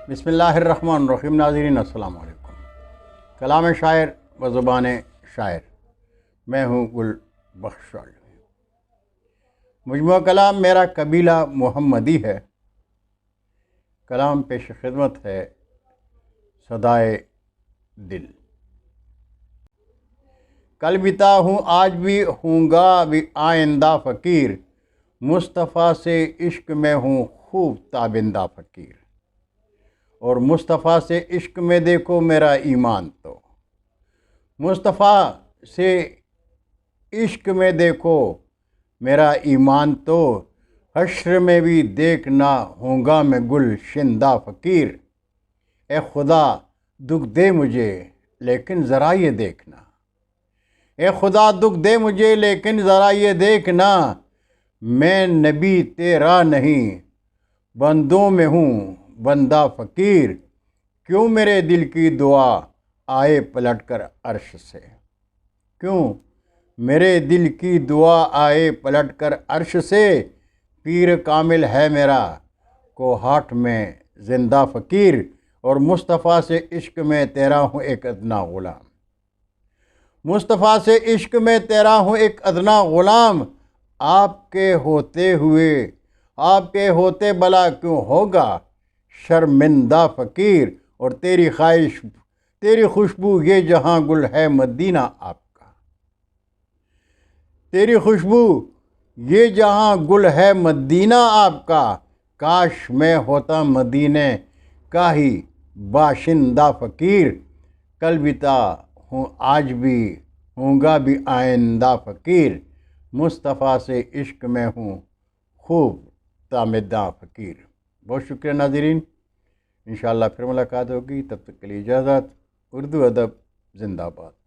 بسم اللہ الرحمن الرحیم۔ ناظرین السلام علیکم۔ کلام شاعر و زبان شاعر، میں ہوں گل بخش عالمی۔ مجموعہ کلام میرا قبیلہ محمدی ہے، کلام پیش خدمت ہے صدائے دل۔ کل بھی تا ہوں، آج بھی ہوں گا بھی آئندہ فقیر، مصطفیٰ سے عشق میں ہوں خوب تابندہ فقیر۔ اور مصطفیٰ سے عشق میں دیکھو میرا ایمان تو، مصطفیٰ سے عشق میں دیکھو میرا ایمان تو، حشر میں بھی دیکھنا ہوں گا میں گل شندہ فقیر۔ اے خدا دکھ دے مجھے لیکن ذرا یہ دیکھنا، اے خدا دکھ دے مجھے لیکن ذرا یہ دیکھنا، میں نبی تیرا نہیں بندوں میں ہوں بندہ فقیر۔ کیوں میرے دل کی دعا آئے پلٹ کر عرش سے، کیوں میرے دل کی دعا آئے پلٹ کر عرش سے، پیر کامل ہے میرا کوہاٹ میں زندہ فقیر۔ اور مصطفیٰ سے عشق میں تیرا ہوں ایک ادنا غلام، مصطفیٰ سے عشق میں تیرا ہوں ایک ادنا غلام۔ آپ کے ہوتے بلا کیوں ہوگا شرمندہ فقیر۔ اور تیری خواہش تیری خوشبو یہ جہاں گل ہے مدینہ آپ کا، تیری خوشبو یہ جہاں گل ہے مدینہ آپ کا، کاش میں ہوتا مدینے کا ہی باشندہ فقیر۔ کل بھی تا ہوں، آج بھی ہوں گا بھی آئندہ فقیر، مصطفیٰ سے عشق میں ہوں خوب تابندہ فقیر۔ بہت شکریہ ناظرین، انشاءاللہ پھر ملاقات ہوگی، تب تک کے لیے اجازت۔ اردو ادب زندہ باد۔